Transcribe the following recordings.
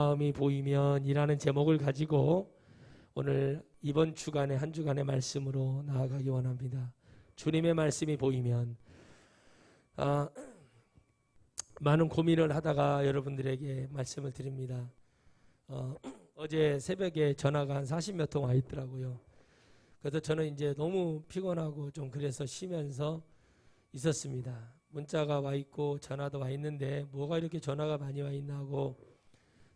마음이 보이면 이라는 제목을 가지고 오늘 이번 주간의 한 주간의 말씀으로 나아가기 원합니다. 주님의 말씀이 보이면 많은 고민을 하다가 여러분들에게 말씀을 드립니다. 어제 새벽에 전화가 한 40몇 통 와 있더라고요. 그래서 저는 이제 너무 피곤하고 좀 그래서 쉬면서 있었습니다. 문자가 와 있고 전화도 와 있는데 뭐가 이렇게 전화가 많이 와 있나 하고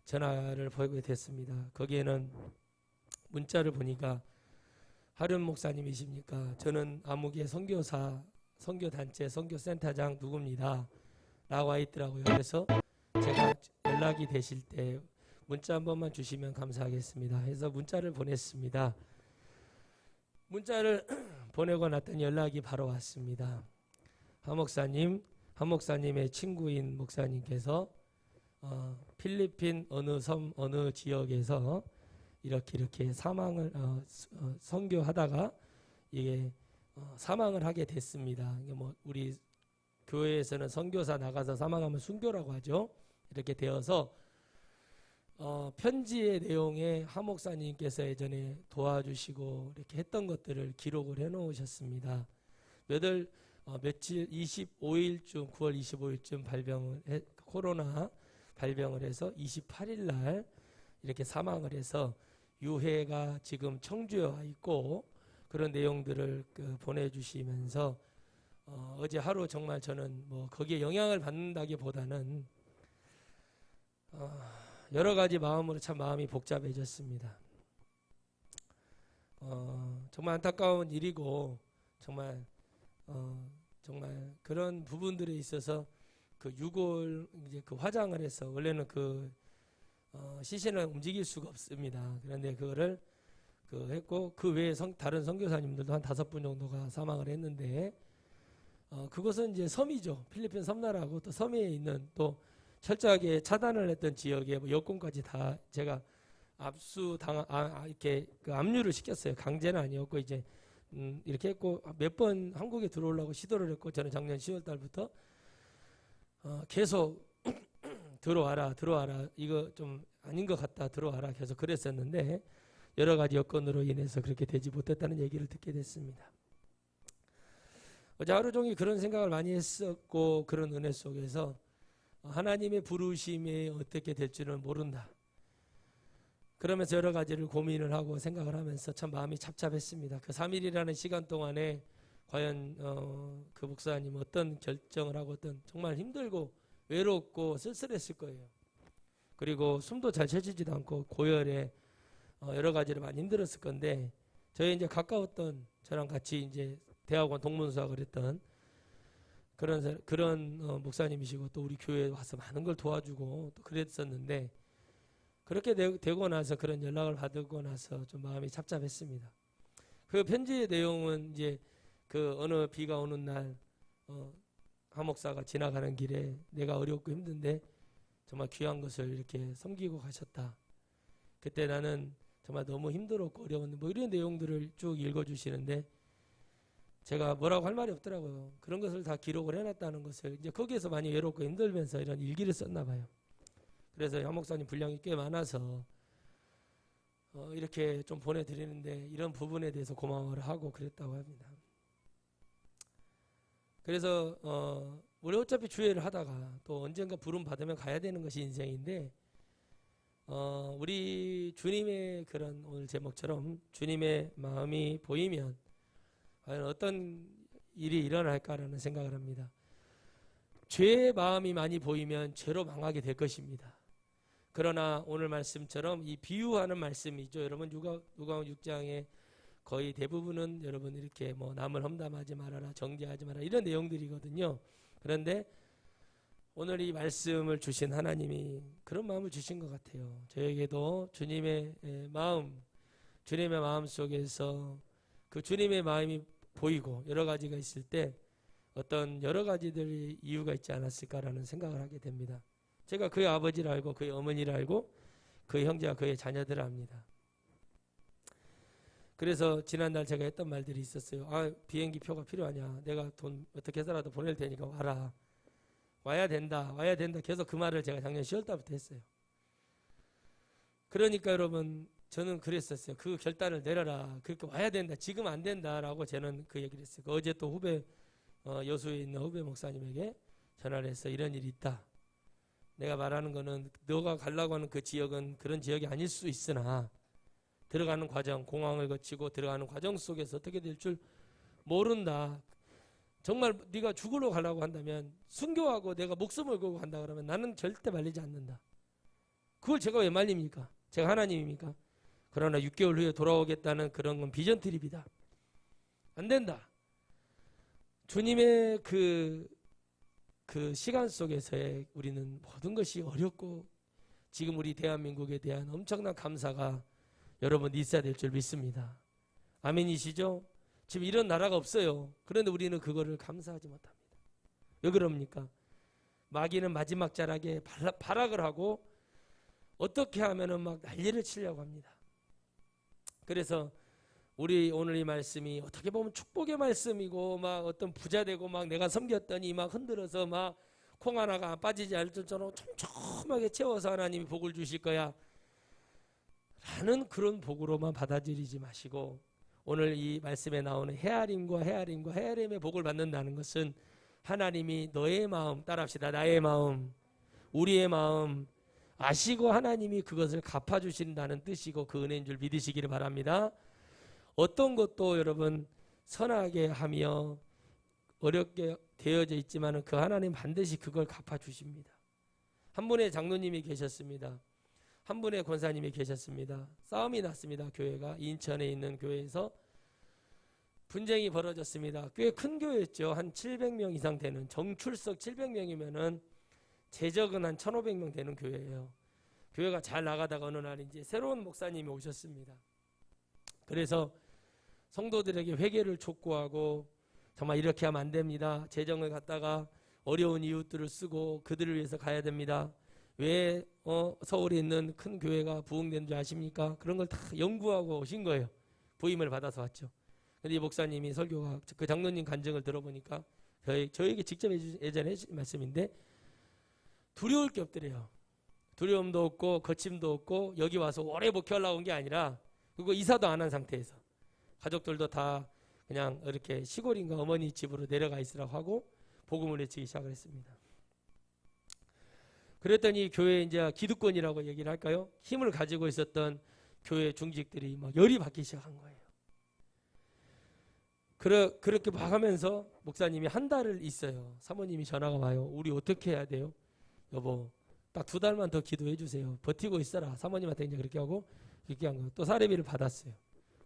전화를 보게 됐습니다. 거기에는 문자를 보니까 하륜 목사님이십니까? 저는 아무개 선교사, 선교단체, 선교센터장 누구입니다. 라고 와 있더라고요. 그래서 제가 연락이 되실 때 문자 한 번만 주시면 감사하겠습니다. 해서 문자를 보냈습니다. 문자를 보내고 났더니 연락이 바로 왔습니다. 한 목사님의 친구인 목사님께서 필리핀 어느 섬 어느 지역에서 이렇게 사망을 선교하다가 이게 사망을 하게 됐습니다. 이게 뭐 우리 교회에서는 선교사 나가서 사망하면 순교라고 하죠. 이렇게 되어서 편지의 내용에 한 목사님께서 예전에 도와주시고 이렇게 했던 것들을 기록을 해놓으셨습니다. 며칠 25일쯤 9월 25일쯤 코로나 발병을 해서 28일 날 이렇게 사망을 해서 유해가 지금 청주에 와 있고 그런 내용들을 보내주시면서 어제 하루 정말 저는 뭐 거기에 영향을 받는다기보다는 여러 가지 마음으로 참 마음이 복잡해졌습니다. 정말 안타까운 일이고 정말 그런 부분들에 있어서 그 유골 이제 그 화장을 해서 원래는 시신을 움직일 수가 없습니다. 그런데 그거를 했고 그 외에 다른 선교사님들도 한 5분 정도가 사망을 했는데 그것은 이제 섬이죠. 필리핀 섬나라고 또 섬에 있는 또 철저하게 차단을 했던 지역에 뭐 여권까지 다 제가 이렇게 압류를 시켰어요. 강제는 아니었고 이제 이렇게 했고 몇 번 한국에 들어오려고 시도를 했고 저는 작년 10월 달부터 계속 들어와라 이거 좀 아닌 것 같다 들어와라 계속 그랬었는데 여러 가지 여건으로 인해서 그렇게 되지 못했다는 얘기를 듣게 됐습니다. 어제 하루 종일 그런 생각을 많이 했었고 그런 은혜 속에서 하나님의 부르심이 어떻게 될지는 모른다. 그러면서 여러 가지를 고민을 하고 생각을 하면서 참 마음이 착잡했습니다. 그 3일이라는 시간 동안에 과연 그 목사님 어떤 결정을 하고 정말 힘들고 외롭고 쓸쓸했을 거예요. 그리고 숨도 잘 쉬지도 않고 고열에 여러 가지로 많이 힘들었을 건데 저희 이제 가까웠던 저랑 같이 이제 대학원 동문수학을 했던 그런 목사님이시고 또 우리 교회에 와서 많은 걸 도와주고 또 그랬었는데 그렇게 되고 나서 그런 연락을 받고 나서 좀 마음이 착잡했습니다. 그 편지의 내용은 이제 어느 비가 오는 날 한 목사가 지나가는 길에 내가 어렵고 힘든데 정말 귀한 것을 이렇게 섬기고 가셨다. 그때 나는 정말 너무 힘들었고 어려웠는데 뭐 이런 내용들을 쭉 읽어주시는데 제가 뭐라고 할 말이 없더라고요. 그런 것을 다 기록을 해놨다는 것을 이제 거기에서 많이 외롭고 힘들면서 이런 일기를 썼나 봐요. 그래서 한 목사님 분량이 꽤 많아서 이렇게 좀 보내드리는데 이런 부분에 대해서 고마워를 하고 그랬다고 합니다. 그래서 우리 어차피 주회를 하다가 또 언젠가 부름 받으면 가야 되는 것이 인생인데 우리 주님의 그런 오늘 제목처럼 주님의 마음이 보이면 과연 어떤 일이 일어날까라는 생각을 합니다. 죄의 마음이 많이 보이면 죄로 망하게 될 것입니다. 그러나 오늘 말씀처럼 이 비유하는 말씀이죠. 여러분 누가복음 6장에 거의 대부분은 여러분 이렇게 뭐 남을 험담하지 말아라, 정죄하지 마라 이런 내용들이거든요. 그런데 오늘 이 말씀을 주신 하나님이 그런 마음을 주신 것 같아요. 저에게도 주님의 마음 속에서 그 주님의 마음이 보이고 여러 가지가 있을 때 어떤 여러 가지들의 이유가 있지 않았을까라는 생각을 하게 됩니다. 제가 그의 아버지를 알고 그의 어머니를 알고 그의 형제와 그의 자녀들을 압니다. 그래서 지난날 제가 했던 말들이 있었어요. 비행기 표가 필요하냐? 내가 돈 어떻게 해서라도 보낼 테니까 와야 된다. 계속 그 말을 제가 작년 10월 달부터 했어요. 그러니까 여러분 저는 그랬었어요. 그 결단을 내려라. 그렇게 와야 된다. 지금 안 된다라고 저는 그 얘기를 했어요. 어제 또 후배 여수에 있는 후배 목사님에게 전화를 해서 이런 일이 있다. 내가 말하는 거는 너가 가려고 하는 그 지역은 그런 지역이 아닐 수 있으나 들어가는 과정, 공항을 거치고 들어가는 과정 속에서 어떻게 될 줄 모른다. 정말 네가 죽으러 가려고 한다면 순교하고 내가 목숨을 걸고 간다 그러면 나는 절대 말리지 않는다. 그걸 제가 왜 말립니까? 제가 하나님입니까? 그러나 6개월 후에 돌아오겠다는 그런 건 비전 트립이다. 안 된다. 주님의 그 시간 속에서의 우리는 모든 것이 어렵고 지금 우리 대한민국에 대한 엄청난 감사가 여러분 있어야 될 줄 믿습니다. 아멘이시죠? 지금 이런 나라가 없어요. 그런데 우리는 그거를 감사하지 못합니다. 왜 그럽니까? 마귀는 마지막 자락에 발악을 하고 어떻게 하면은 막 난리를 치려고 합니다. 그래서 우리 오늘 이 말씀이 어떻게 보면 축복의 말씀이고 막 어떤 부자 되고 막 내가 섬겼더니 막 흔들어서 막 콩 하나가 빠지지 않을 정도로 촘촘하게 채워서 하나님이 복을 주실 거야 라는 그런 복으로만 받아들이지 마시고 오늘 이 말씀에 나오는 헤아림의 복을 받는다는 것은 하나님이 너의 마음, 따라합시다. 나의 마음, 우리의 마음 아시고 하나님이 그것을 갚아주신다는 뜻이고 그 은혜인 줄 믿으시기를 바랍니다. 어떤 것도 여러분 선하게 하며 어렵게 되어져 있지만 그 하나님 반드시 그걸 갚아주십니다. 한 분의 장로님이 계셨습니다. 한 분의 권사님이 계셨습니다. 싸움이 났습니다. 교회가 인천에 있는 교회에서 분쟁이 벌어졌습니다. 꽤 큰 교회였죠. 한 700명 이상 되는 정출석 700명이면은 재적은 한 1,500명 되는 교회예요. 교회가 잘 나가다가 어느 날 이제 새로운 목사님이 오셨습니다. 그래서 성도들에게 회개를 촉구하고 정말 이렇게 하면 안 됩니다. 재정을 갖다가 어려운 이웃들을 쓰고 그들을 위해서 가야 됩니다. 왜 서울에 있는 큰 교회가 부흥된 줄 아십니까? 그런 걸 다 연구하고 오신 거예요. 부임을 받아서 왔죠. 근데 이 목사님이 설교가 그 장로님 간증을 들어보니까 저에게 직접 예전에 해주신 말씀인데 두려울 게 없더래요. 두려움도 없고 거침도 없고 여기 와서 오래 목회하려고 온 게 아니라 그리고 이사도 안 한 상태에서 가족들도 다 그냥 이렇게 시골인가 어머니 집으로 내려가 있으라고 하고 복음을 외치기 시작을 했습니다. 그랬더니 교회 이제 기득권이라고 얘기를 할까요? 힘을 가지고 있었던 교회 중직들이 막 열이 받기 시작한 거예요. 그렇게 막 하면서 목사님이 한 달을 있어요. 사모님이 전화가 와요. 우리 어떻게 해야 돼요? 여보, 딱 2달만 더 기도해 주세요. 버티고 있어라. 사모님한테 이제 그렇게 하고 그렇게 한 거예요. 또 사례비를 받았어요.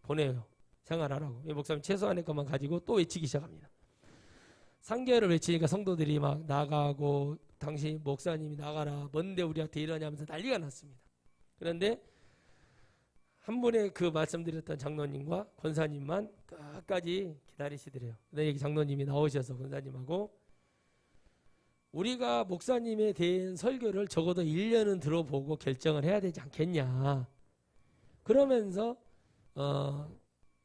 보내요. 생활하라고. 목사님 최소한의 것만 가지고 또 외치기 시작합니다. 3개월을 외치니까 성도들이 막 나가고 당신 목사님이 나가라. 뭔데 우리한테 이러냐면서 난리가 났습니다. 그런데 한 분의 그 말씀드렸던 장로님과 권사님만 끝까지 기다리시더래요. 근데 장로님이 나오셔서 권사님하고 우리가 목사님에 대한 설교를 적어도 1년은 들어보고 결정을 해야 되지 않겠냐. 그러면서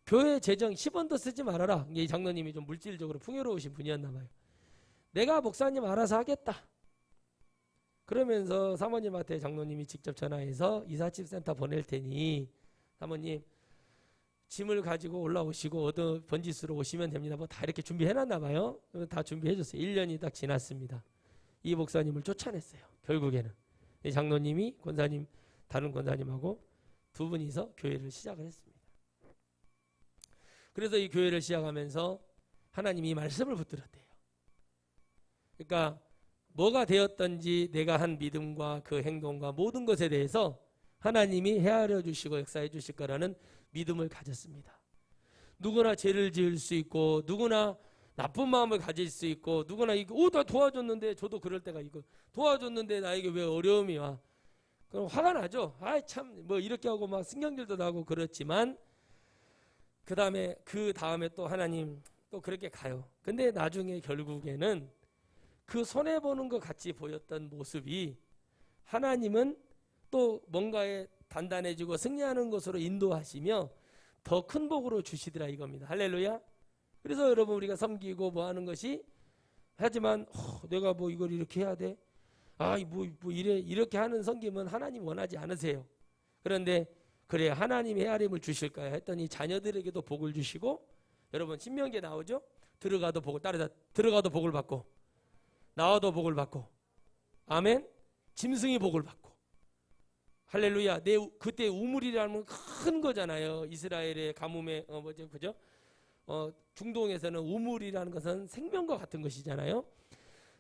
교회 재정 10원도 쓰지 말아라. 이 장로님이 좀 물질적으로 풍요로우신 분이었나 봐요. 내가 목사님 알아서 하겠다. 그러면서 사모님한테 장로님이 직접 전화해서 이삿짐 센터 보낼 테니 사모님 짐을 가지고 올라오시고 어느 번지수로 오시면 됩니다. 뭐 다 이렇게 준비해놨나 봐요. 다 준비해줬어요. 1년이 딱 지났습니다. 이 목사님을 쫓아냈어요. 결국에는 이 장로님이 권사님 다른 권사님하고 두 분이서 교회를 시작을 했습니다. 그래서 이 교회를 시작하면서 하나님이 말씀을 붙들었대요. 그러니까 뭐가 되었든지 내가 한 믿음과 그 행동과 모든 것에 대해서 하나님이 헤아려 주시고 역사해 주실 거라는 믿음을 가졌습니다. 누구나 죄를 지을 수 있고 누구나 나쁜 마음을 가질 수 있고 누구나 이거 나 도와줬는데 저도 그럴 때가 이거 도와줬는데 나에게 왜 어려움이 와? 그럼 화가 나죠. 아이 참 뭐 이렇게 하고 막 신경질도 나고 그렇지만 그 다음에 또 하나님 또 그렇게 가요. 근데 나중에 결국에는 그 손해 보는 것 같이 보였던 모습이 하나님은 또 뭔가에 단단해지고 승리하는 것으로 인도하시며 더 큰 복으로 주시더라 이겁니다. 할렐루야. 그래서 여러분 우리가 섬기고 뭐 하는 것이 하지만 내가 뭐 이걸 이렇게 해야 돼? 뭐 이렇게 하는 섬김은 하나님 원하지 않으세요. 그런데 그래 하나님이 헤아림을 주실까요? 했더니 자녀들에게도 복을 주시고, 여러분 신명기에 나오죠? 들어가도 복을, 따라서 들어가도 복을 받고 나와도 복을 받고, 아멘. 짐승이 복을 받고, 할렐루야. 그때 우물이라는 건 큰 거잖아요. 이스라엘의 가뭄에 그죠? 중동에서는 우물이라는 것은 생명과 같은 것이잖아요.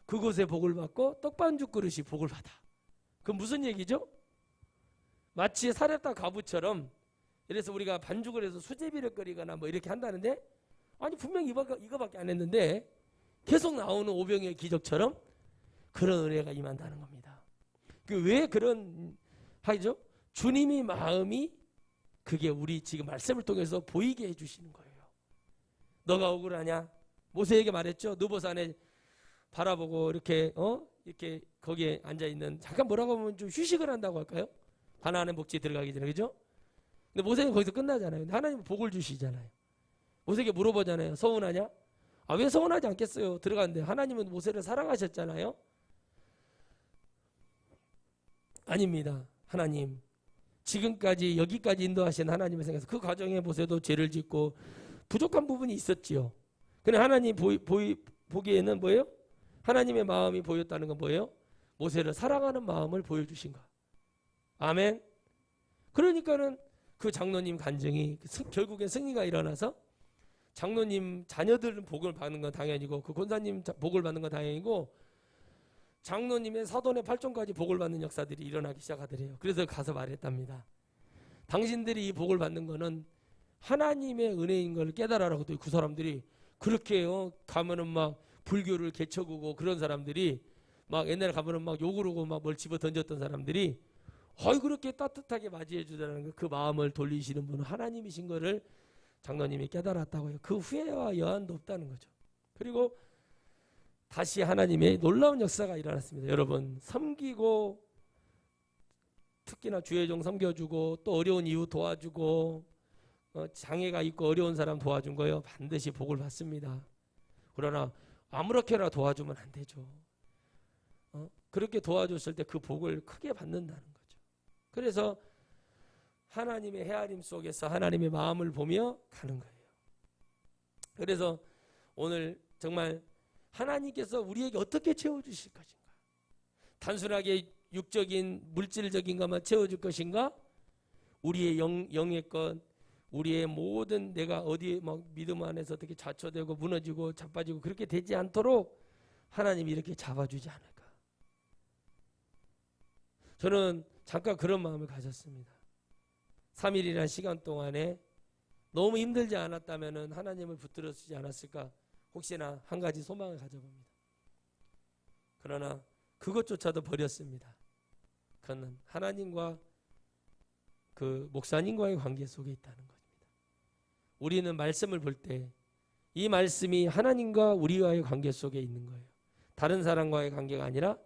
그곳에 복을 받고 떡반죽 그릇이 복을 받아. 그 무슨 얘기죠? 마치 사렙다 과부처럼, 그래서 우리가 반죽을 해서 수제비를 끓이거나 뭐 이렇게 한다는데, 아니 분명히 이거밖에 안 했는데 계속 나오는 오병이의 기적처럼 그런 은혜가 임한다는 겁니다. 왜 그런 하죠? 주님이 마음이 그게 우리 지금 말씀을 통해서 보이게 해주시는 거예요. 너가 억울하냐? 모세에게 말했죠. 느보산에 바라보고 이렇게 이렇게 거기에 앉아 있는, 잠깐 뭐라고 하면 좀 휴식을 한다고 할까요? 가나안의 복지에 들어가기 전에, 그죠? 근데 모세는 거기서 끝나잖아요. 근데 하나님은 복을 주시잖아요. 모세에게 물어보잖아요. 서운하냐? 아, 왜 서운하지 않겠어요? 들어갔는데 하나님은 모세를 사랑하셨잖아요. 아닙니다. 하나님 지금까지 여기까지 인도하신 하나님을 생각해서 그 과정에 모세도 죄를 짓고 부족한 부분이 있었지요. 근데 하나님 보기에는 뭐예요? 하나님의 마음이 보였다는 건 뭐예요? 모세를 사랑하는 마음을 보여주신 것. 아멘. 그러니까는 그 장로님 간증이 결국엔 승리가 일어나서 장로님 자녀들은 복을 받는 건 당연히고, 그 권사님 복을 받는 건 당연히고, 장로님의 사돈의 팔종까지 복을 받는 역사들이 일어나기 시작하더래요. 그래서 가서 말했답니다. 당신들이 이 복을 받는 거는 하나님의 은혜인 걸 깨달아라고. 또 그 사람들이 그렇게 가면은 막 불교를 개척하고 그런 사람들이 막 옛날에 가면은 막 욕을 하고 막 뭘 집어 던졌던 사람들이 그렇게 따뜻하게 맞이해 주자는 그 마음을 돌리시는 분은 하나님이신 거를 장로님이 깨달았다고요. 그 후회와 여한도 없다는 거죠. 그리고 다시 하나님의 놀라운 역사가 일어났습니다. 여러분, 섬기고 특히나 주의 종 섬겨주고 또 어려운 이웃 도와주고 장애가 있고 어려운 사람 도와준 거요, 반드시 복을 받습니다. 그러나 아무렇게나 도와주면 안 되죠. 그렇게 도와줬을 때 그 복을 크게 받는다는 거죠. 그래서 하나님의 헤아림 속에서 하나님의 마음을 보며 가는 거예요. 그래서 오늘 정말 하나님께서 우리에게 어떻게 채워주실 것인가? 단순하게 육적인 물질적인 것만 채워줄 것인가? 우리의 영의 것, 우리의 모든 내가 어디에 막 믿음 안에서 어떻게 좌초되고 무너지고 자빠지고 그렇게 되지 않도록 하나님이 이렇게 잡아주지 않을까? 저는 잠깐 그런 마음을 가졌습니다. 3일이라는 시간 동안에 너무 힘들지 않았다면 하나님을 붙들어 쓰지 않았을까? 혹시나 한 가지 소망을 가져봅니다. 그러나 그것조차도 버렸습니다. 그는 하나님과 그 목사님과의 관계 속에 있다는 겁니다. 우리는 말씀을 볼 때 이 말씀이 하나님과 우리와의 관계 속에 있는 거예요. 다른 사람과의 관계가 아니라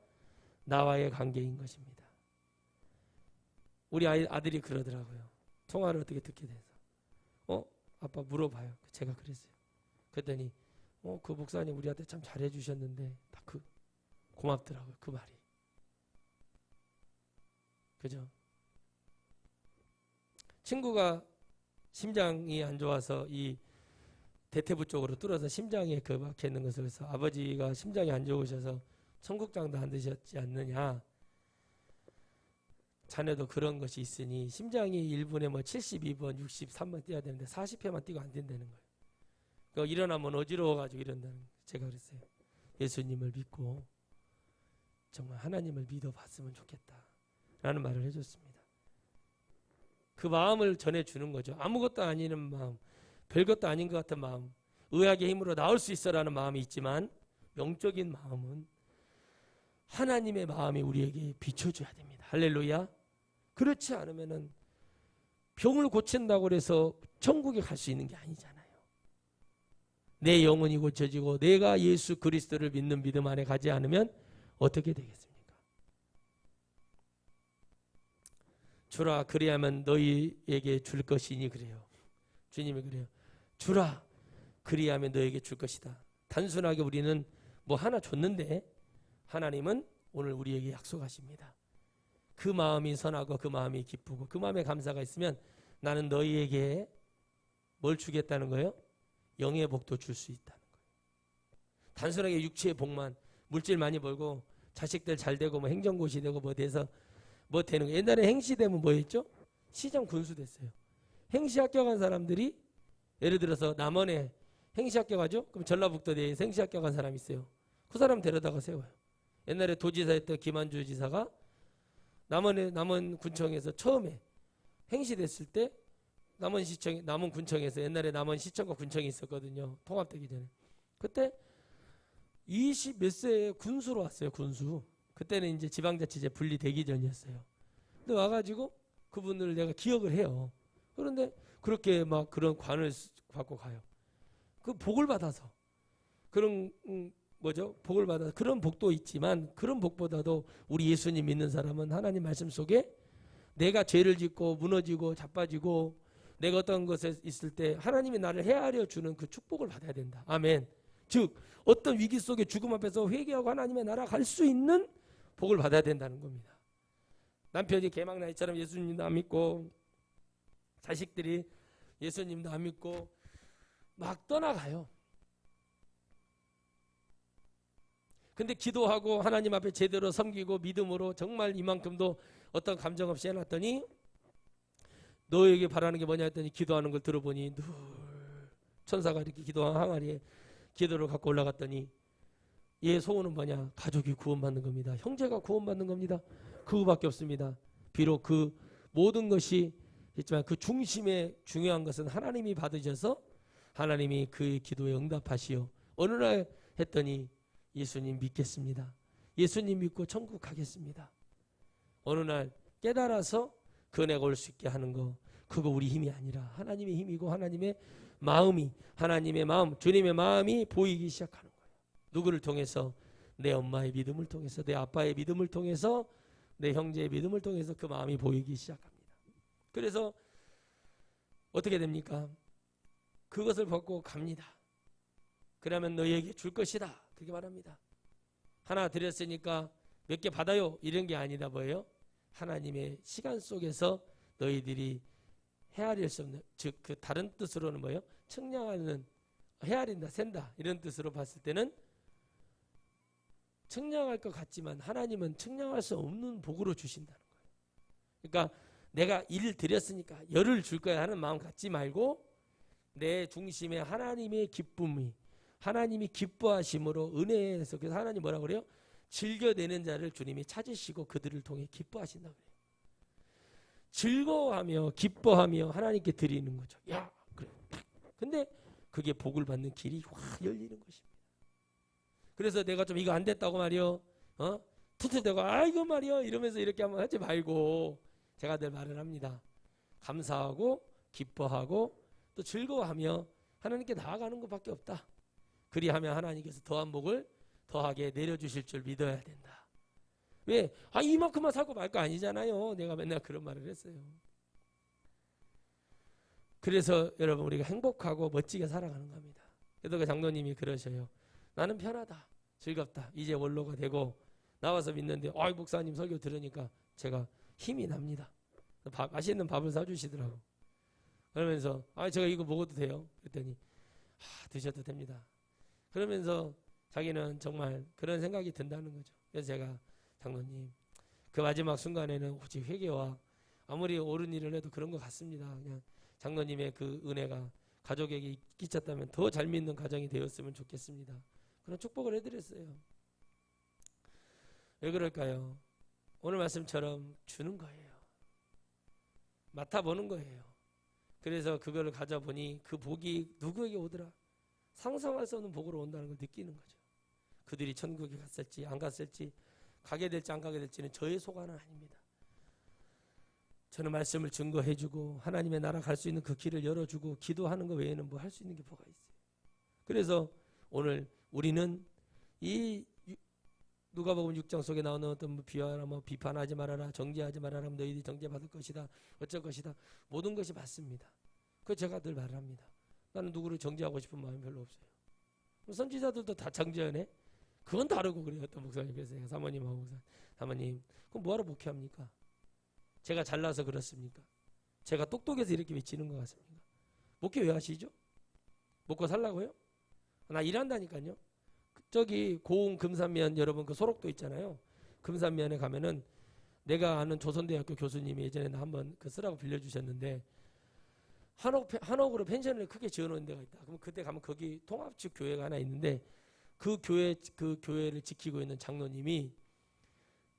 나와의 관계인 것입니다. 우리 아들이 그러더라고요. 통화를 어떻게 듣게 돼서 아빠 물어봐요. 제가 그랬어요. 그랬더니 그 목사님 우리한테 참 잘해 주셨는데 딱 고맙더라고요. 그 말이. 그죠? 친구가 심장이 안 좋아서 이 대퇴부 쪽으로 뚫어서 심장에 막혀 있는 것을, 그래서 아버지가 심장이 안 좋으셔서 청국장도 안 드셨지 않느냐. 자네도 그런 것이 있으니 심장이 1분에 72번, 63번 뛰어야 되는데 40회만 뛰고 안 된다는 거예요. 그러니까 일어나면 어지러워가지고 이런다는 거예요. 제가 그랬어요. 예수님을 믿고 정말 하나님을 믿어봤으면 좋겠다 라는 말을 해줬습니다. 그 마음을 전해주는 거죠. 아무것도 아닌 마음, 별것도 아닌 것 같은 마음, 의학의 힘으로 나올 수 있어라는 마음이 있지만 영적인 마음은 하나님의 마음이 우리에게 비춰줘야 됩니다. 할렐루야. 그렇지 않으면은 병을 고친다고 해서 천국에 갈 수 있는 게 아니잖아요. 내 영혼이 고쳐지고 내가 예수 그리스도를 믿는 믿음 안에 가지 않으면 어떻게 되겠습니까? 주라 그리하면 너희에게 줄 것이니 그래요. 주님이 그래요. 주라 그리하면 너에게 줄 것이다. 단순하게 우리는 뭐 하나 줬는데 하나님은 오늘 우리에게 약속하십니다. 그 마음이 선하고 그 마음이 기쁘고 그 마음에 감사가 있으면 나는 너희에게 뭘 주겠다는 거예요? 영의 복도 줄 수 있다는 거예요. 단순하게 육체의 복만, 물질 많이 벌고 자식들 잘 되고 뭐 행정고시 되고 뭐 돼서 뭐 되는 거예요. 옛날에 행시 되면 뭐 했죠? 시장 군수 됐어요. 행시 합격한 사람들이 예를 들어서 남원에 행시 합격하죠? 그럼 전라북도에 행시 합격한 사람이 있어요. 그 사람 데려다가 세워요. 옛날에 도지사였던 김한주 지사가 남원군청에서 처음에 행시됐을 때 남원군청에서 옛날에 남원시청과 군청이 있었거든요. 통합되기 전에. 그때 20 몇 세에 군수로 왔어요. 군수. 그때는 이제 지방자치제 분리되기 전이었어요. 근데 와가지고 그분을 내가 기억을 해요. 그런데 그렇게 막 그런 관을 받고 가요. 그 복을 받아서 그런 복을 받아서 그런 복도 있지만 그런 복보다도 우리 예수님 믿는 사람은 하나님 말씀 속에 내가 죄를 짓고 무너지고 자빠지고 내가 어떤 것에 있을 때 하나님이 나를 헤아려 주는 그 축복을 받아야 된다. 아멘. 즉 어떤 위기 속에 죽음 앞에서 회개하고 하나님의 나라 갈 수 있는 복을 받아야 된다는 겁니다. 남편이 개막나이처럼 예수님도 안 믿고 자식들이 예수님도 안 믿고 막 떠나가요. 근데 기도하고 하나님 앞에 제대로 섬기고 믿음으로 정말 이만큼도 어떤 감정 없이 해놨더니 너에게 바라는 게 뭐냐 했더니 기도하는 걸 들어보니 늘 천사가 이렇게 기도한 항아리에 기도를 갖고 올라갔더니 얘 소원은 뭐냐? 가족이 구원받는 겁니다. 형제가 구원받는 겁니다. 그거밖에 없습니다. 비록 그 모든 것이 있지만 그 중심에 중요한 것은 하나님이 받으셔서 하나님이 그 기도에 응답하시오. 어느 날 했더니 예수님 믿겠습니다. 예수님 믿고 천국 가겠습니다. 어느 날 깨달아서 그 은혜가 올 수 있게 하는 거 그거 우리 힘이 아니라 하나님의 힘이고 하나님의 마음이 하나님의 마음 주님의 마음이 보이기 시작하는 거예요. 누구를 통해서? 내 엄마의 믿음을 통해서 내 아빠의 믿음을 통해서 내 형제의 믿음을 통해서 그 마음이 보이기 시작합니다. 그래서 어떻게 됩니까? 그것을 받고 갑니다. 그러면 너희에게 줄 것이다. 그렇게 말합니다. 하나 드렸으니까 몇 개 받아요. 이런 게 아니다. 뭐예요? 하나님의 시간 속에서 너희들이 헤아릴 수 없는 즉 그 다른 뜻으로는 뭐예요? 측량하는 헤아린다, 센다 이런 뜻으로 봤을 때는 측량할 것 같지만 하나님은 측량할 수 없는 복으로 주신다는 거예요. 그러니까 내가 일 드렸으니까 열을 줄 거야 하는 마음 갖지 말고 내 중심에 하나님의 기쁨이 하나님이 기뻐하심으로 은혜에서 그래서 하나님 뭐라고 그래요? 즐겨내는 자를 주님이 찾으시고 그들을 통해 기뻐하신다고 그래요. 즐거워하며 기뻐하며 하나님께 드리는 거죠. 야, 그래. 근데 그게 복을 받는 길이 확 열리는 것입니다. 그래서 내가 좀 이거 안 됐다고 말이요. 투투대고 이거 말이요. 이러면서 이렇게 한번 하지 말고 제가 늘 말을 합니다. 감사하고 기뻐하고 또 즐거워하며 하나님께 나아가는 것밖에 없다. 그리하면 하나님께서 더한 복을 더하게 내려주실 줄 믿어야 된다. 왜? 이만큼만 살고 말 거 아니잖아요. 내가 맨날 그런 말을 했어요. 그래서 여러분 우리가 행복하고 멋지게 살아가는 겁니다. 그래도 그 장로님이 그러셔요. 나는 편하다. 즐겁다. 이제 원로가 되고 나와서 믿는데 목사님 설교 들으니까 제가 힘이 납니다. 맛있는 밥을 사주시더라고. 그러면서 제가 이거 먹어도 돼요? 그랬더니 드셔도 됩니다. 그러면서 자기는 정말 그런 생각이 든다는 거죠. 그래서 제가 장로님 그 마지막 순간에는 오직 회개와 아무리 옳은 일을 해도 그런 것 같습니다. 그냥 장로님의 그 은혜가 가족에게 끼쳤다면 더 잘 믿는 가정이 되었으면 좋겠습니다. 그런 축복을 해드렸어요. 왜 그럴까요? 오늘 말씀처럼 주는 거예요. 맡아보는 거예요. 그래서 그거를 가져보니 그 복이 누구에게 오더라? 상상할 수 없는 복으로 온다는 걸 느끼는 거죠. 그들이 천국에 갔을지 안 갔을지 가게 될지 안 가게 될지는 저의 소관은 아닙니다. 저는 말씀을 증거해주고 하나님의 나라 갈 수 있는 그 길을 열어주고 기도하는 것 외에는 뭐 할 수 있는 게 뭐가 있어요. 그래서 오늘 우리는 이 누가복음 6장 속에 나오는 어떤 비하라 비판하지 말아라 정죄하지 말아라 너희들이 정죄받을 것이다 어쩔 것이다 모든 것이 맞습니다. 그거 제가 늘 말합니다. 나는 누구를 정죄하고 싶은 마음이 별로 없어요. 선지자들도 다 정죄하네. 그건 다르고 그래요. 어떤 목사님께서 사모님하고 목사님 사모님 그럼 뭐하러 목회합니까? 제가 잘나서 그렇습니까? 제가 똑똑해서 이렇게 외치는 것 같습니까? 목회 왜 하시죠? 먹고 살라고요? 나 일한다니까요. 저기 고흥 금산면 여러분 그 소록도 있잖아요. 금산면에 가면은 내가 아는 조선대학교 교수님이 예전에 한번 그 쓰라고 빌려주셨는데 한옥으로 펜션을 크게 지어놓은 데가 있다. 그럼 그때 가면 거기 통합식 교회가 하나 있는데 그 교회를 지키고 있는 장로님이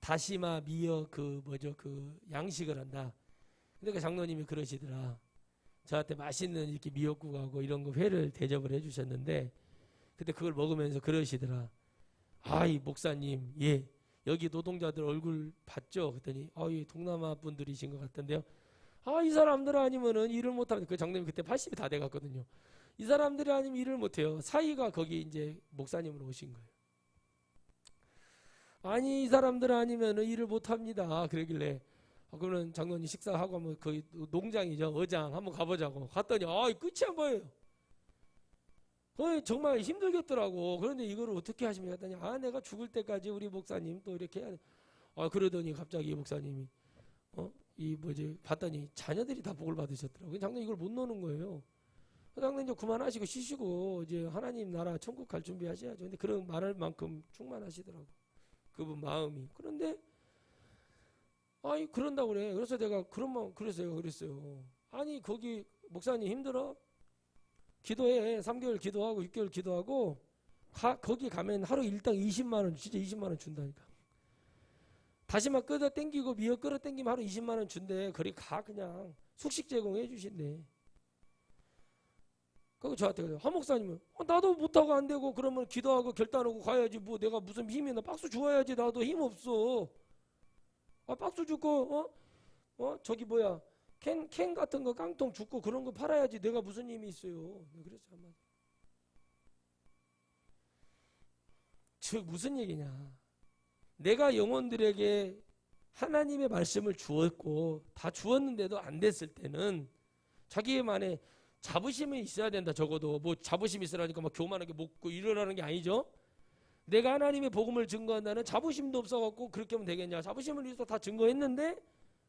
다시마 미역 그 양식을 한다. 근데 그 장로님이 그러시더라. 저한테 맛있는 이렇게 미역국하고 이런 거 회를 대접을 해주셨는데 그때 그걸 먹으면서 그러시더라. 아이 목사님, 예 여기 노동자들 얼굴 봤죠? 그랬더니 예 동남아 분들이신 것 같던데요. 이 사람들 아니면은 일을 못하는 그 장로님 그때 80이 다 돼갔거든요. 이 사람들이 아니면 일을 못해요. 사이가 거기 이제 목사님으로 오신 거예요. 아니 이 사람들 아니면은 일을 못합니다. 그러길래 그러면 장로님 식사하고 한번 거기 농장이죠. 어장 한번 가보자고 갔더니 끝이 안 보여요. 정말 힘들겠더라고. 그런데 이거를 어떻게 하시면 했더니 내가 죽을 때까지 우리 목사님 또 이렇게 해야 돼. 그러더니 갑자기 목사님이 봤더니 자녀들이 다 복을 받으셨더라고요. 장로님 이걸 못 노는 거예요. 장로님 이제 그만하시고 쉬시고 이제 하나님 나라 천국 갈 준비하셔야죠. 근데 그런 말할 만큼 충만하시더라고. 그분 마음이. 그런데 그런다고 그래. 그래서 내가 그랬어요. 아니 거기 목사님 힘들어? 기도해. 3개월 기도하고 6개월 기도하고 거기 가면 하루 일당 20만 원 진짜 20만 원 준다니까. 다시마 끌어 땡기고 미역 끌어 땡기면 하루 20만 원 준대. 거기 가 그냥 숙식 제공해 주신대. 그리고 저한테 그래요. 한 목사님은 나도 못하고 안 되고 그러면 기도하고 결단하고 가야지. 뭐 내가 무슨 힘이 나. 박수 주어야지. 나도 힘 없어. 박수 주고 저기 캔 같은 거 깡통 줍고 그런 거 팔아야지. 내가 무슨 힘이 있어요. 그래서 한마디. 즉 무슨 얘기냐. 내가 영혼들에게 하나님의 말씀을 주었고 다 주었는데도 안 됐을 때는 자기만의 자부심이 있어야 된다. 적어도 뭐 자부심이 있으라니까 막 교만하게 먹고 이러라는 게 아니죠. 내가 하나님의 복음을 증거한다는 자부심도 없어갖고 그렇게 하면 되겠냐. 자부심을 위해서 다 증거했는데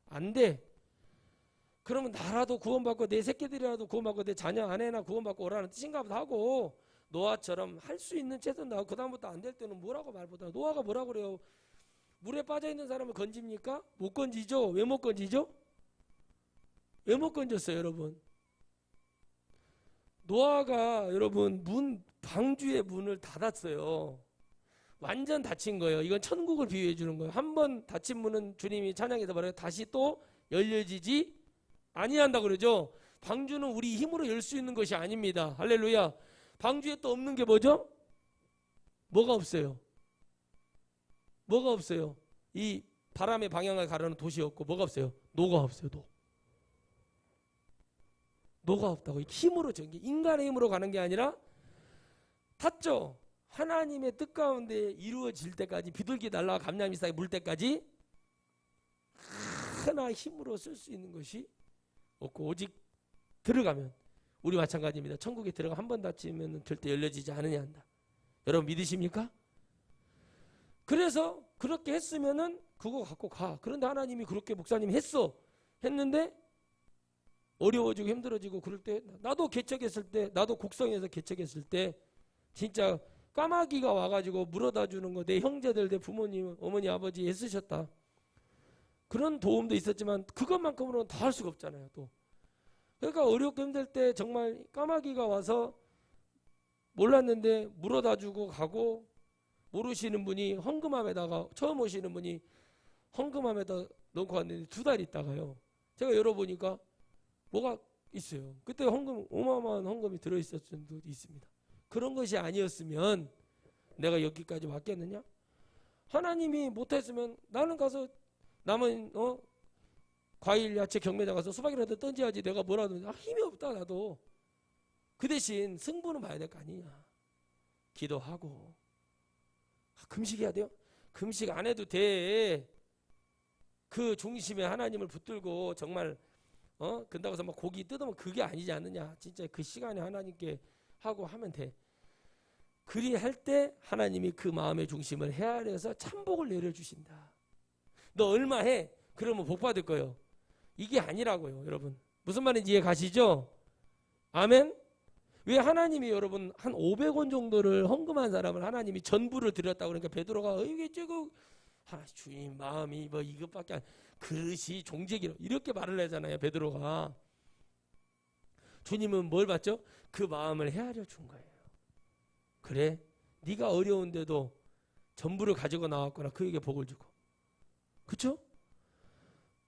안 돼. 그러면 나라도 구원받고 내 새끼들이라도 구원받고 내 자녀 아내나 구원받고 오라는 뜻인가 보다 하고 노아처럼 할 수 있는 최선을 다하고 그다음부터 안 될 때는 뭐라고 말보다. 노아가 뭐라고 그래요. 물에 빠져있는 사람을 건집니까? 못 건지죠. 왜 못 건지죠? 왜 못 건졌어요 여러분? 노아가 여러분 방주의 문을 닫았어요. 완전 닫힌 거예요. 이건 천국을 비유해 주는 거예요. 한 번 닫힌 문은 주님이 찬양해서 말해요. 다시 또 열려지지 아니한다 그러죠. 방주는 우리 힘으로 열 수 있는 것이 아닙니다. 할렐루야. 방주에 또 없는 게 뭐죠? 뭐가 없어요? 뭐가 없어요? 이 바람의 방향을 가르는 돛이 없고 뭐가 없어요? 노가 없어요. 노가 없다고. 힘으로 전개. 인간의 힘으로 가는 게 아니라 탔죠. 하나님의 뜻 가운데 이루어질 때까지 비둘기 날라와 감람이 사이 물 때까지 하나 힘으로 쓸 수 있는 것이 없고 오직 들어가면 우리 마찬가지입니다. 천국에 들어가 한 번 닫히면 절대 열려지지 않으냐 한다. 여러분 믿으십니까? 그래서 그렇게 했으면은 그거 갖고 가. 그런데 하나님이 그렇게 목사님이 했는데 어려워지고 힘들어지고 그럴 때 나도 개척했을 때 나도 곡성에서 개척했을 때 진짜 까마귀가 와가지고 물어다 주는 거 내 형제들 내 부모님 어머니 아버지 애쓰셨다. 그런 도움도 있었지만 그것만큼으로는 다 할 수가 없잖아요. 또 그러니까 어렵고 힘들 때 정말 까마귀가 와서 몰랐는데 물어다 주고 가고 모르시는 분이 헌금함에다가 처음 오시는 분이 헌금함에다 넣고 왔는데 2달 있다가요. 제가 열어보니까 뭐가 있어요. 그때 헌금 어마어마한 헌금이 들어있었을 수도 있습니다. 그런 것이 아니었으면 내가 여기까지 왔겠느냐? 하나님이 못했으면 나는 가서 남은 과일 야채 경매장 가서 수박이라도 던져야지. 내가 뭐라도 힘이 없다 나도. 그 대신 승부는 봐야 될 거 아니냐. 기도하고 금식해야 돼요? 금식 안 해도 돼. 그 중심에 하나님을 붙들고 정말 근다고 해서 막 고기 뜯으면 그게 아니지 않느냐. 진짜 그 시간에 하나님께 하고 하면 돼. 그리 할 때 하나님이 그 마음의 중심을 헤아려서 참복을 내려주신다. 너 얼마 해? 그러면 복 받을 거예요. 이게 아니라고요, 여러분. 무슨 말인지 이해 가시죠? 아멘. 왜 하나님이 여러분 한 500원 정도를 헌금한 사람을 하나님이 전부를 드렸다고 그러니까 베드로가 이게 저거 주님 마음이 뭐 이것밖에 안 그릇이 종제기로 이렇게 말을 하잖아요, 베드로가. 주님은 뭘 받죠? 그 마음을 헤아려 준 거예요. 그래, 네가 어려운데도 전부를 가지고 나왔거나 그에게 복을 주고, 그렇죠?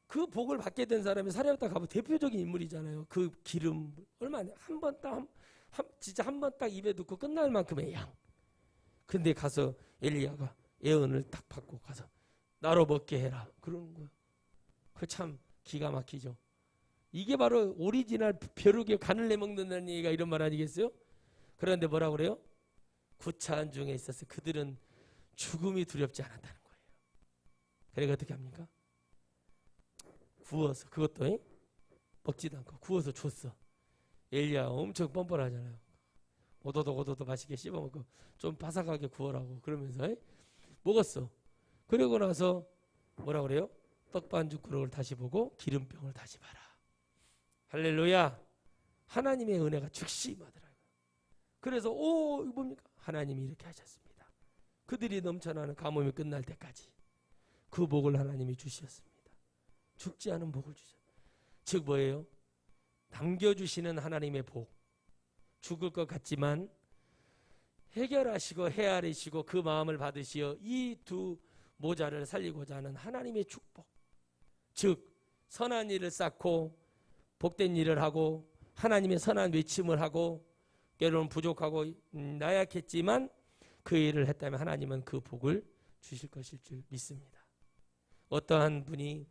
그 복을 받게 된 사람이 사렙다 가보 대표적인 인물이잖아요. 그 기름 얼마나 한 번 딱 진짜 한 번 딱 입에 넣고 끝날 만큼의 양. 근데 가서 엘리야가 예언을 딱 받고 가서 나로 먹게 해라 그러는 거예요. 그 참 기가 막히죠. 이게 바로 오리지널 벼룩에 간을 내먹는다는 얘기가 이런 말 아니겠어요? 그런데 뭐라 그래요? 구차한 중에 있어서 그들은 죽음이 두렵지 않았다는 거예요. 그러니까 어떻게 합니까? 구워서 그것도 먹지도 않고 구워서 줬어. 엘리야 엄청 뻔뻔하잖아요. 오도독 맛있게 씹어먹고 좀 바삭하게 구워라고 그러면서 먹었어. 그러고 나서 뭐라 그래요? 떡반죽 그릇을 다시 보고 기름병을 다시 봐라. 할렐루야. 하나님의 은혜가 즉시 임하더라고요. 그래서 이거 뭡니까? 하나님이 이렇게 하셨습니다. 그들이 넘쳐나는 가뭄이 끝날 때까지 그 복을 하나님이 주셨습니다. 죽지 않은 복을 주셨어요. 즉 뭐예요? 남겨주시는 하나님의 복. 죽을 것 같지만 해결하시고 헤아리시고 그 마음을 받으시어 이 두 모자를 살리고자 하는 하나님의 축복. 즉 선한 일을 쌓고 복된 일을 하고 하나님의 선한 외침을 하고 때로는 부족하고 나약했지만 그 일을 했다면 하나님은 그 복을 주실 것일 줄 믿습니다. 어떠한 분이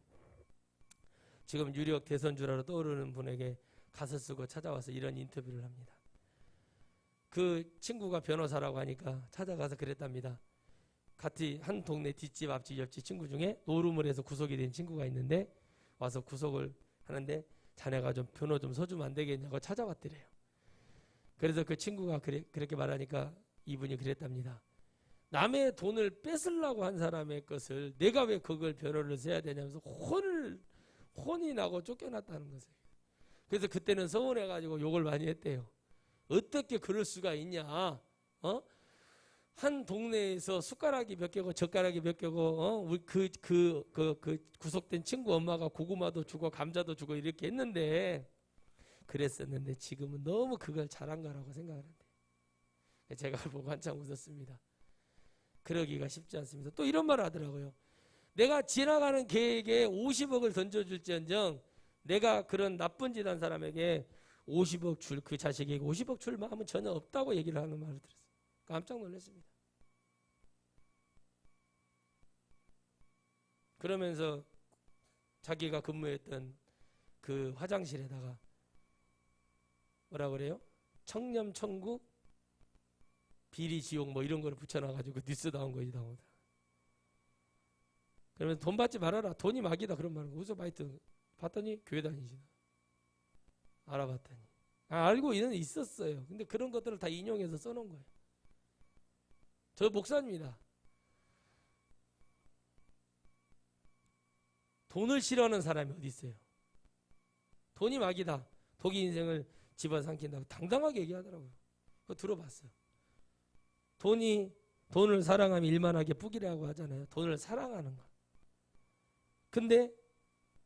지금 유력 대선주라로 떠오르는 분에게 가서 쓰고 찾아와서 이런 인터뷰를 합니다. 그 친구가 변호사라고 하니까 찾아가서 그랬답니다. 같이 한 동네 뒷집 앞집 옆집 친구 중에 노름을 해서 구속이 된 친구가 있는데 와서 구속을 하는데 자네가 좀 변호 좀 서주면 안 되겠냐고 찾아왔더래요. 그래서 그 친구가 그렇게 말하니까 이분이 그랬답니다. 남의 돈을 뺏으려고 한 사람의 것을 내가 왜 그걸 변호를 해야 되냐면서 혼이 나고 쫓겨났다는 것을. 그래서 그때는 서운해가지고 욕을 많이 했대요. 어떻게 그럴 수가 있냐? 한 동네에서 숟가락이 몇 개고 젓가락이 몇 개고 그 구속된 친구 엄마가 고구마도 주고 감자도 주고 이렇게 했는데 그랬었는데 지금은 너무 그걸 잘한 거라고 생각하는데 제가 보고 한참 웃었습니다. 그러기가 쉽지 않습니다. 또 이런 말을 하더라고요. 내가 지나가는 개에게 50억을 던져줄지언정 내가 그런 나쁜 짓 한 사람에게 50억 줄 그 자식에게 50억 줄 마음은 전혀 없다고 얘기를 하는 말을 들었어요. 깜짝 놀랐습니다. 그러면서 자기가 근무했던 그 화장실에다가 뭐라 그래요? 청렴 천국 비리 지옥 뭐 이런 거를 붙여놔가지고 뉴스 나온 거지 나오다. 그러면 돈 받지 말아라. 돈이 막이다 그런 말은 어디서 봤더니 교회 다니시나. 알아봤더니 알고 있었어요. 근데 그런 것들을 다 인용해서 써놓은 거예요. 저 목사입니다. 돈을 싫어하는 사람이 어디 있어요? 돈이 막이다. 독이 인생을 집어삼킨다고 당당하게 얘기하더라고요. 그거 들어봤어요. 돈을 사랑하면 일만하게 뿌기라고 하잖아요. 돈을 사랑하는 거. 근데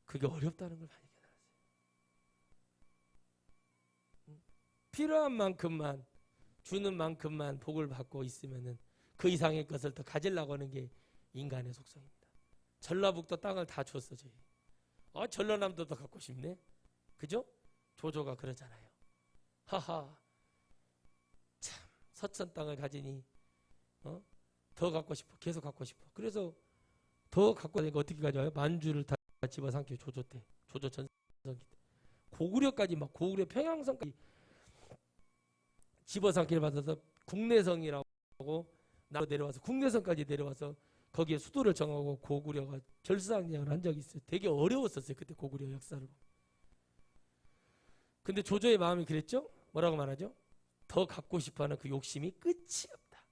그게 어렵다는 걸 많이 깨달았어요. 필요한 만큼만 주는 만큼만 복을 받고 있으면은 그 이상의 것을 더 가지려고 하는 게 인간의 속성입니다. 전라북도 땅을 다 줬어 저희. 전라남도 더 갖고 싶네. 그죠? 조조가 그러잖아요. 하하. 참 서천 땅을 가지니 더 갖고 싶어. 계속 갖고 싶어. 그래서 더 갖고 다니까 어떻게 가져와요? 만주를 다 집어삼켜 조조 때. 조조 전성기 때. 고구려까지 막 고구려 평양성까지 집어삼키를 받아서 국내성이라고 내려와서 국내성까지 내려와서 거기에 수도를 정하고 고구려가 결사항쟁을 한 적이 있어요. 되게 어려웠었어요. 그때 고구려 역사를 보면. 근데 조조의 마음이 그랬죠? 뭐라고 말하죠? 더 갖고 싶어하는 그 욕심이 끝이 없다.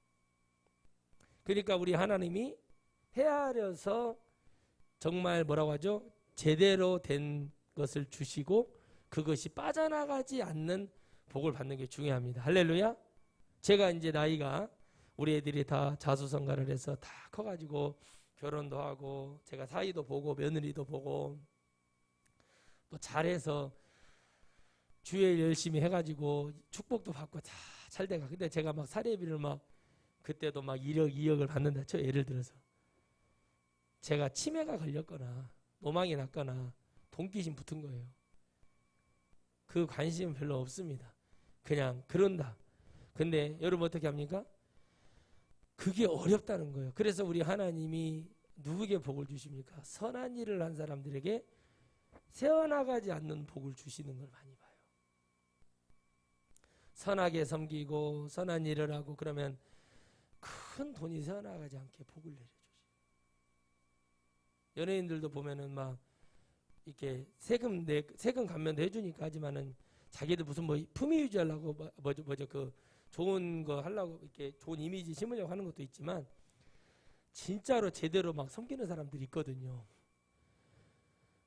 그러니까 우리 하나님이 헤아려서 정말 뭐라고 하죠? 제대로 된 것을 주시고 그것이 빠져나가지 않는 복을 받는 게 중요합니다. 할렐루야. 제가 이제 나이가 우리 애들이 다 자수성가를 해서 다 커가지고 결혼도 하고 제가 사위도 보고 며느리도 보고 또 잘해서 주일 열심히 해가지고 축복도 받고 다 잘 돼가. 근데 제가 막 사례비를 막 그때도 막 1억 2억을 받는다 쳐. 예를 들어서 제가 치매가 걸렸거나 노망이 났거나 돈귀신 붙은 거예요. 그 관심은 별로 없습니다. 그냥 그런다. 근데 여러분 어떻게 합니까? 그게 어렵다는 거예요. 그래서 우리 하나님이 누구에게 복을 주십니까? 선한 일을 한 사람들에게 새어나가지 않는 복을 주시는 걸 많이 봐요. 선하게 섬기고 선한 일을 하고 그러면 큰 돈이 새어나가지 않게 복을 내려주죠. 연예인들도 보면은 막 이렇게 세금 감면도 해주니까 하지만은 자기들 무슨 뭐 품위 유지하려고 뭐죠 그 좋은 거 하려고 이렇게 좋은 이미지 심으려고 하는 것도 있지만 진짜로 제대로 막 섬기는 사람들이 있거든요.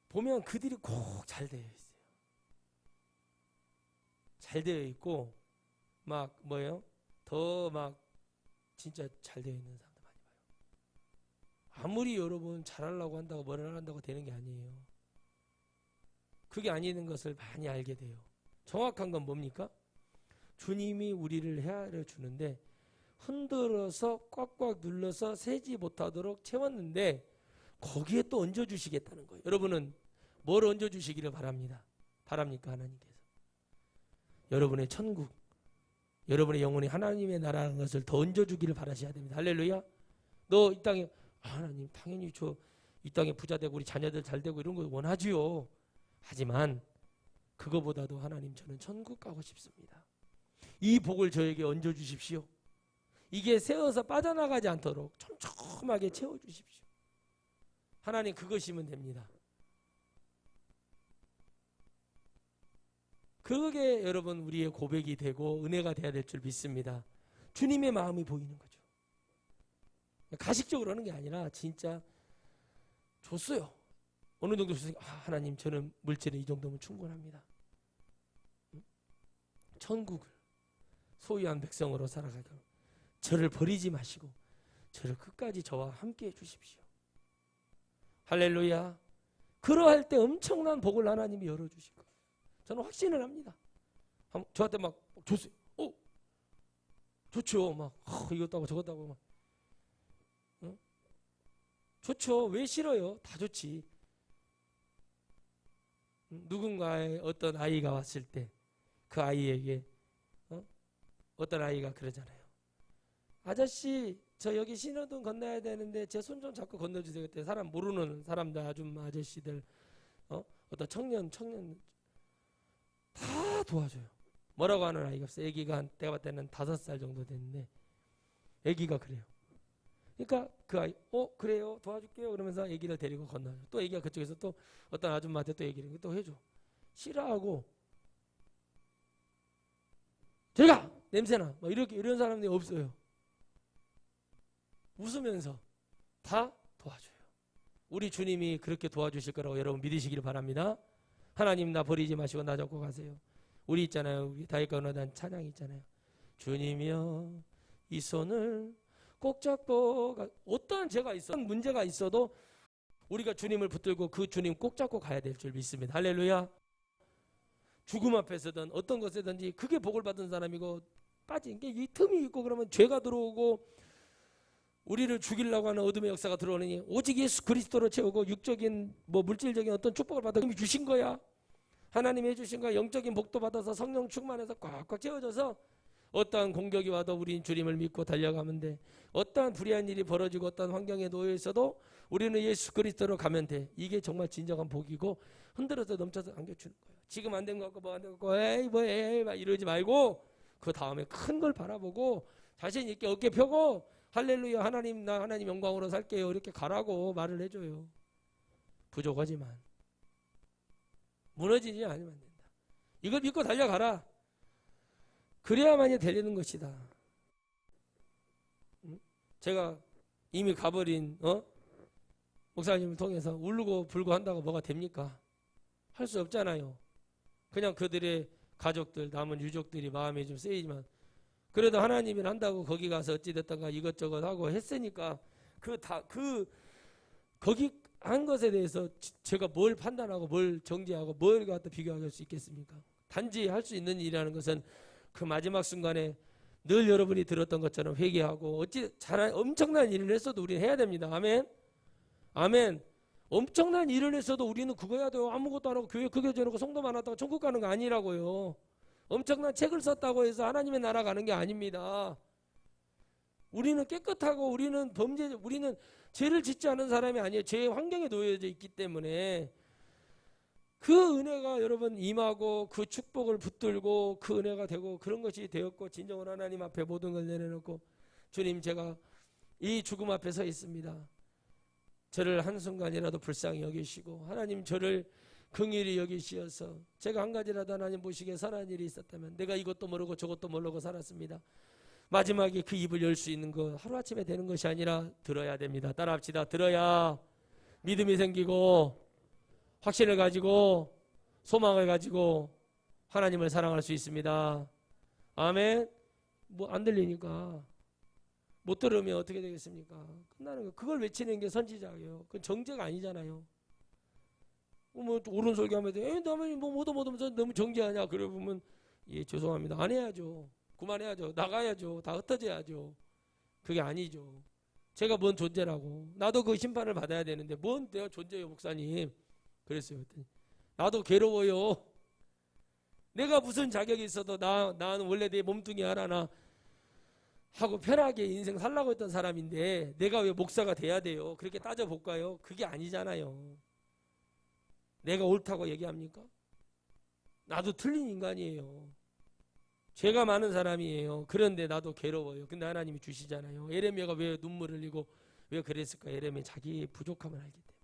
보면 그들이 꼭 잘 되어 있어요. 잘 되어 있고 막 뭐예요? 더 막 진짜 잘 되어 있는 사람들 많이 봐요. 아무리 여러분 잘하려고 한다고 뭐를 한다고 되는 게 아니에요. 그게 아니는 것을 많이 알게 돼요. 정확한 건 뭡니까? 주님이 우리를 헤아려 주는데 흔들어서 꽉꽉 눌러서 세지 못하도록 채웠는데 거기에 또 얹어주시겠다는 거예요. 여러분은 뭘 얹어주시기를 바랍니까? 하나님께서. 여러분의 천국, 여러분의 영혼이 하나님의 나라라는 것을 더 얹어주기를 바라셔야 됩니다. 할렐루야. 너 이 땅에 하나님 당연히 이 땅에 부자 되고 우리 자녀들 잘 되고 이런 거 원하지요. 하지만 그거보다도 하나님 저는 천국 가고 싶습니다. 이 복을 저에게 얹어주십시오. 이게 새어서 빠져나가지 않도록 촘촘하게 채워주십시오. 하나님 그것이면 됩니다. 그게 여러분 우리의 고백이 되고 은혜가 돼야 될 줄 믿습니다. 주님의 마음이 보이는 거죠. 가식적으로 하는 게 아니라 진짜 줬어요. 어느 정도 줬으니까 하나님 저는 물질은 이 정도면 충분합니다. 천국을 소유한 백성으로 살아가게 저를 버리지 마시고 저를 끝까지 저와 함께 해주십시오. 할렐루야. 그러할 때 엄청난 복을 하나님이 열어주실 거예요. 저는 확신을 합니다. 저한테 막 줬어요. 좋죠. 막 이것도 하고 저것도 하고 막. 좋죠. 왜 싫어요? 다 좋지. 누군가의 어떤 아이가 왔을 때 그 아이에게 어떤 아이가 그러잖아요. 아저씨 저 여기 신호등 건너야 되는데 제 손 좀 잡고 건너주세요. 그때 사람 모르는 사람들 아줌마 아저씨들 어떤 청년 다 도와줘요. 뭐라고 하는 아이가 없어요. 애기가 내가 봤을 때는 5살 정도 됐는데 애기가 그래요. 그러니까 그 아이 그래요 도와줄게요 그러면서 애기를 데리고 건너요. 또 애기가 그쪽에서 또 어떤 아줌마한테 또 얘기를 또 해줘. 싫어하고 저리가 냄새나 막 이런 사람들이 없어요. 웃으면서 다 도와줘요. 우리 주님이 그렇게 도와주실 거라고 여러분 믿으시기를 바랍니다. 하나님 나 버리지 마시고 나 잡고 가세요. 우리 있잖아요. 우리 다윗과 언어단 찬양 있잖아요. 주님이여 이 손을 꼭 잡고 어떠한 죄가 있어 문제가 있어도 우리가 주님을 붙들고 그 주님 꼭 잡고 가야 될 줄 믿습니다. 할렐루야. 죽음 앞에서든 어떤 것에든지 그게 복을 받은 사람이고 빠진 게 이 틈이 있고 그러면 죄가 들어오고 우리를 죽이려고 하는 어둠의 역사가 들어오느니 오직 예수 그리스도로 채우고 육적인 물질적인 어떤 축복을 받아 이미 주신 거야. 하나님이 해주신 거야. 영적인 복도 받아서 성령 충만해서 꽉꽉 채워져서 어떠한 공격이 와도 우린 주님을 믿고 달려가면 돼. 어떠한 불의한 일이 벌어지고 어떠한 환경에 놓여 있어도 우리는 예수 그리스도로 가면 돼. 이게 정말 진정한 복이고 흔들어서 넘쳐서 안겨주는 거예요. 지금 안 된 거 같고 뭐 안 된 거 같고 에이 막 이러지 말고 그 다음에 큰 걸 바라보고 자신 있게 어깨 펴고 할렐루야 하나님 나 하나님 영광으로 살게요 이렇게 가라고 말을 해줘요. 부족하지만 무너지지 않으면 안 된다. 이걸 믿고 달려가라. 그래야만이 되려는 것이다. 제가 이미 가버린 목사님을 통해서 울고 불고 한다고 뭐가 됩니까? 할 수 없잖아요. 그냥 그들의 가족들, 남은 유족들이 마음이 좀 쓰이지만 그래도 하나님이 한다고 거기 가서 어찌됐던가 이것저것 하고 했으니까 거기 한 것에 대해서 제가 뭘 판단하고 뭘 정죄하고 뭘 갖다 비교할 수 있겠습니까? 단지 할 수 있는 일이라는 것은 그 마지막 순간에 늘 여러분이 들었던 것처럼 회개하고 엄청난 일을 했어도 우리는 해야 됩니다. 아멘. 아멘. 엄청난 일을 했어도 우리는 그거 해야 돼요. 아무것도 안 하고 교회 크게 지어놓고 성도만 왔다가 천국 가는 거 아니라고요. 엄청난 책을 썼다고 해서 하나님의 나라 가는 게 아닙니다. 우리는 깨끗하고 우리는 죄를 짓지 않은 사람이 아니에요. 죄의 환경에 놓여져 있기 때문에 그 은혜가 여러분 임하고 그 축복을 붙들고 그 은혜가 되고 그런 것이 되었고 진정한 하나님 앞에 모든 걸 내려놓고 주님 제가 이 죽음 앞에 서 있습니다. 저를 한순간이라도 불쌍히 여기시고 하나님 저를 긍휼히 여기시어서 제가 한 가지라도 하나님 보시기에 선한 일이 있었다면 내가 이것도 모르고 저것도 모르고 살았습니다. 마지막에 그 입을 열 수 있는 거 하루아침에 되는 것이 아니라 들어야 됩니다. 따라합시다. 들어야 믿음이 생기고 확신을 가지고 소망을 가지고 하나님을 사랑할 수 있습니다. 아멘. 뭐 안 들리니까 못 들으면 어떻게 되겠습니까? 끝나는 거. 그걸 외치는 게 선지자예요. 그건 정죄가 아니잖아요. 뭐 옳은 설교하면 나만 뭐 뭐도 너무 정죄하냐? 그래 보면 예 죄송합니다. 안 해야죠. 그만해야죠. 나가야죠. 다 흩어져야죠. 그게 아니죠. 제가 뭔 존재라고. 나도 그 심판을 받아야 되는데 뭔 내가 존재예요 목사님. 그랬어요. 나도 괴로워요. 내가 무슨 자격이 있어도 나는 원래 내 몸뚱이 하나 하고 편하게 인생 살라고 했던 사람인데 내가 왜 목사가 돼야 돼요? 그렇게 따져볼까요? 그게 아니잖아요. 내가 옳다고 얘기합니까? 나도 틀린 인간이에요. 죄가 많은 사람이에요. 그런데 나도 괴로워요. 근데 하나님이 주시잖아요. 예레미야가 왜 눈물을 흘리고 왜 그랬을까? 예레미야 자기의 부족함을 알기 때문에.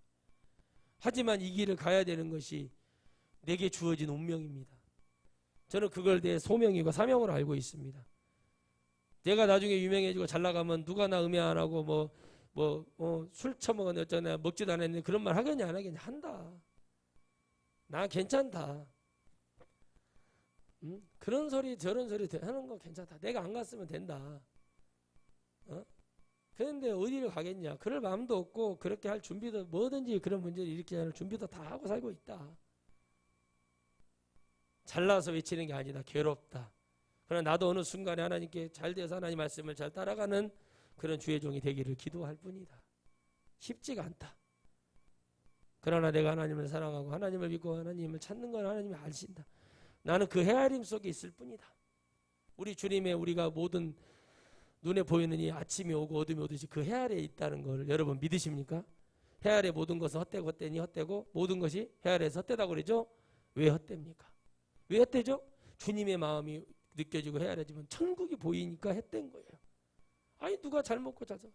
하지만 이 길을 가야 되는 것이 내게 주어진 운명입니다. 저는 그걸 내 소명이고 사명으로 알고 있습니다. 내가 나중에 유명해지고 잘 나가면 누가 나 음해 안 하고 술 처먹었네 어쩌네 먹지도 않았는데 그런 말 하겠냐 안 하겠냐 한다. 나 괜찮다. 그런 소리 저런 소리 하는 거 괜찮다. 내가 안 갔으면 된다. 그런데 어디를 가겠냐. 그럴 마음도 없고 그렇게 할 준비도 뭐든지 그런 문제를 일으키지 않을 준비도 다 하고 살고 있다. 잘나서 외치는 게 아니다. 괴롭다. 그러나 나도 어느 순간에 하나님께 잘 되어서 하나님 말씀을 잘 따라가는 그런 주의 종이 되기를 기도할 뿐이다. 쉽지가 않다. 그러나 내가 하나님을 사랑하고 하나님을 믿고 하나님을 찾는 건 하나님이 아신다. 나는 그 헤아림 속에 있을 뿐이다. 우리 주님의 우리가 모든 눈에 보이는 이 아침이 오고 어둠이 오듯이 그 헤아리에 있다는 걸 여러분 믿으십니까? 헤아리에 모든 것은 헛되고 헛되니 헛되고 모든 것이 헤아리에서 헛되다고 그러죠? 왜 헛됩니까? 왜 헛되죠? 주님의 마음이 느껴지고 헤아려지면 천국이 보이니까 헛된 거예요. 아니 누가 잘 먹고 자서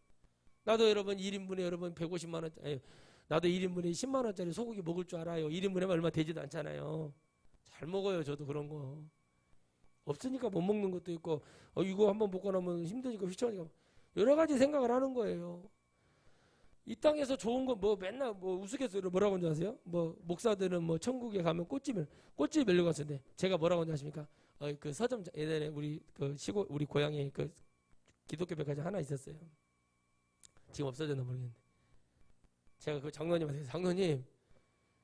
나도 여러분 1인분에 여러분 150만 원짜리 나도 1인분에 10만 원짜리 소고기 먹을 줄 알아요. 1인분에 얼마 되지도 않잖아요. 잘 먹어요. 저도 그런 거. 없으니까 못 먹는 것도 있고 이거 한번 먹고 나면 힘드니까 휘청하니까 여러 가지 생각을 하는 거예요. 이 땅에서 좋은 거 뭐 맨날 뭐 우스갯소리로 뭐라고 하는지 아세요? 뭐 목사들은 뭐 천국에 가면 꽃집 멜려 갔는데 제가 뭐라고 하는지 아십니까? 그 서점 예전에 우리 그 시골 우리 고향에 그 기독교 백화점 하나 있었어요. 지금 없어졌나 모르겠는데 제가 그 장로님한테 장로님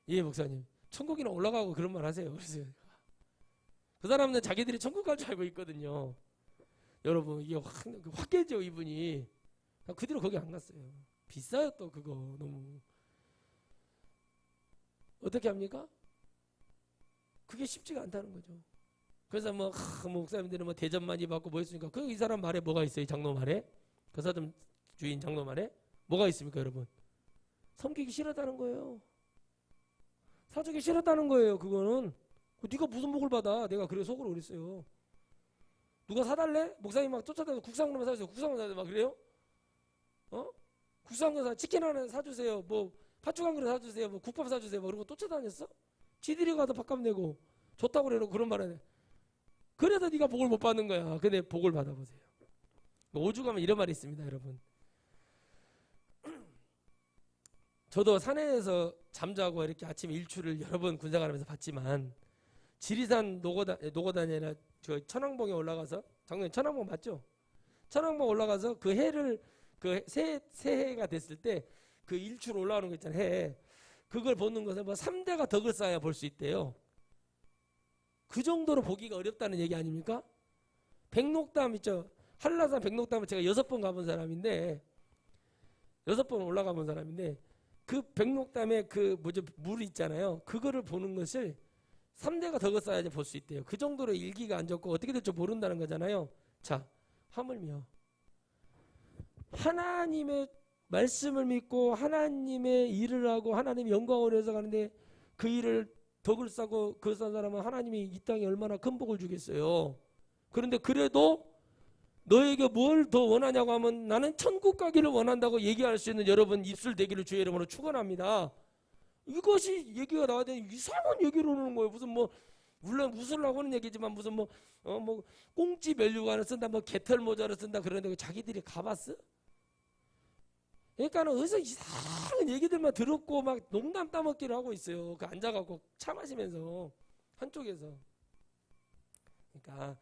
예 목사님 천국이나 올라가고 그런 말 하세요. 그래서 그 사람은 자기들이 천국 갈 줄 알고 있거든요. 여러분 이게 확 깨져 이분이. 그 뒤로 거기 안 갔어요. 비싸요 또 그거 너무. 어떻게 합니까? 그게 쉽지가 않다는 거죠. 그래서 목사님들은 뭐 대접 많이 받고 뭐 했으니까 그 이 사람 말에 뭐가 있어요? 이 장로 말에? 그 서점 주인 장로 말에? 뭐가 있습니까 여러분? 섬기기 싫었다는 거예요. 사주기 싫었다는 거예요. 그거는 네가 무슨 복을 받아? 내가 그래 속으로 그랬어요. 누가 사달래? 목사님 막 쫓아다니면서 국산으로만 사주세요. 국산으로 사주세요. 막 그래요? 국산으로 치킨 하나 사주세요. 뭐 팥죽 한 그릇 사주세요. 뭐 국밥 사주세요. 뭐 그러고 쫓아다녔어? 지들이 가도 밥값 내고 좋다고 그래놓고 그런 말 하네. 그래서 네가 복을 못 받는 거야. 근데 복을 받아보세요. 오죽하면 이런 말이 있습니다 여러분. 저도 산에서 잠자고 이렇게 아침 일출을 여러 번 군생활하면서 봤지만 지리산 노고단이 아니라 저 천왕봉에 올라가서 작년에 천왕봉 맞죠? 천왕봉 올라가서 그 해를 그 새해가 됐을 때 그 일출 올라오는 거 있잖아요. 해. 그걸 보는 것은 뭐 3대가 덕을 쌓아야 볼 수 있대요. 그 정도로 보기가 어렵다는 얘기 아닙니까? 백록담 있죠. 한라산 백록담을 제가 6번 가본 사람인데 6번 올라가 본 사람인데 그 백록담에 그 뭐죠 물 있잖아요. 그거를 보는 것을 3대가 덕을 쌓아야지 볼 수 있대요. 그 정도로 일기가 안 좋고 어떻게 될지 모른다는 거잖아요. 자, 하물며 하나님의 말씀을 믿고 하나님의 일을 하고 하나님의 영광을 위해서 가는데 그 일을 덕을 쌓고 그 쌓은 사람은 하나님이 이 땅에 얼마나 큰 복을 주겠어요. 그런데 그래도 너에게 뭘 더 원하냐고 하면 나는 천국 가기를 원한다고 얘기할 수 있는 여러분 입술 되기를 주의 이름으로 축원합니다. 이것이 얘기가 나와야 되는 이상한 얘기를 하는 거예요. 무슨 뭐 물론 웃으려고 하는 얘기지만 무슨 뭐 꽁지 면류관을 쓴다 뭐 개털 모자를 쓴다 그러는데 자기들이 가봤어? 그러니까는 어디서 이상한 얘기들만 들었고 막 농담 따먹기를 하고 있어요. 그 앉아갖고 차 마시면서 한쪽에서. 그러니까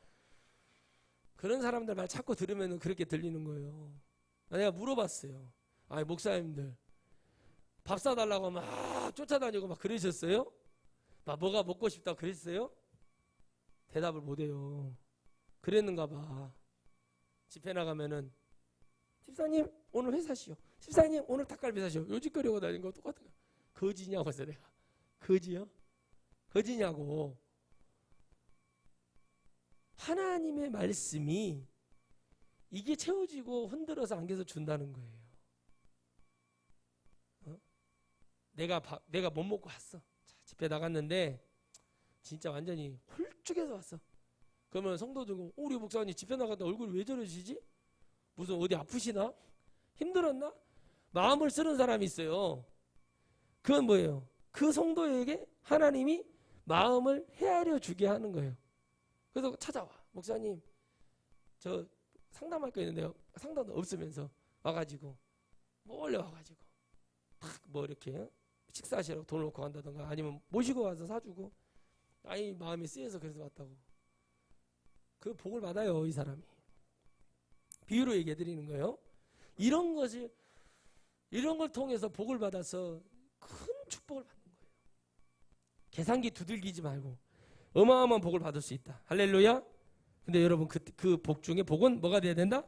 그런 사람들 말 자꾸 들으면 그렇게 들리는 거예요. 내가 물어봤어요. 아니 목사님들 밥 사달라고 막 쫓아다니고 막 그러셨어요? 막 뭐가 먹고 싶다고 그랬어요? 대답을 못해요. 그랬는가 봐. 집회 나가면은 집사님 오늘 회사시오. 집사님 오늘 닭갈비 사시오. 요짓거리고 다니는 거 똑같은 거. 거지냐고 해서 내가. 거지요? 거지냐고. 하나님의 말씀이 이게 채워지고 흔들어서 안겨서 준다는 거예요. 내가 못 먹고 왔어. 자, 집회 나갔는데 진짜 완전히 홀쭉해서 왔어. 그러면 성도들 우리 목사님 집회 나갔다 얼굴이 왜 저러시지? 무슨 어디 아프시나? 힘들었나? 마음을 쓰는 사람이 있어요. 그건 뭐예요? 그 성도에게 하나님이 마음을 헤아려 주게 하는 거예요. 그래서 찾아와. 목사님 저 상담할 거 있는데요. 상담도 없으면서 와가지고 몰래 와가지고 탁 뭐 이렇게 식사하시라고 돈을 놓고 간다던가 아니면 모시고 와서 사주고 아이 마음이 쓰여서 그래서 왔다고. 그 복을 받아요. 이 사람이. 비유로 얘기해 드리는 거예요. 이런 걸 통해서 복을 받아서 큰 축복을 받는 거예요. 계산기 두들기지 말고 어마어마한 복을 받을 수 있다. 할렐루야. 근데 여러분 그 복 중에 복은 뭐가 돼야 된다?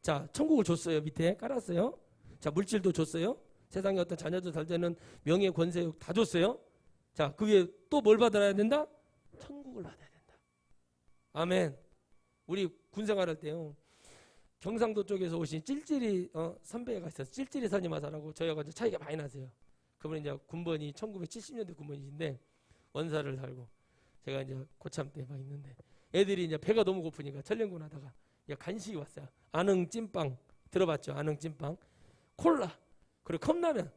자, 천국을 줬어요. 밑에 깔았어요. 자, 물질도 줬어요. 세상에 어떤 자녀들 잘 되는 명예 권세욕 다 줬어요. 자, 그 위에 또 뭘 받아야 된다? 천국을 받아야 된다. 아멘. 우리 군생활할 때요. 경상도 쪽에서 오신 찔찔이 선배가 있어서 찔찔이 선임하사라고 저희하고 이제 차이가 많이 나세요. 그분이 이제 군번이 1970년대 군번이신데 원사를 살고 제가 이제 고참 때 막 있는데 애들이 이제 배가 너무 고프니까 천령군 하다가 간식이 왔어요. 안흥 찐빵 들어봤죠? 안흥 찐빵, 콜라, 그리고 컵라면,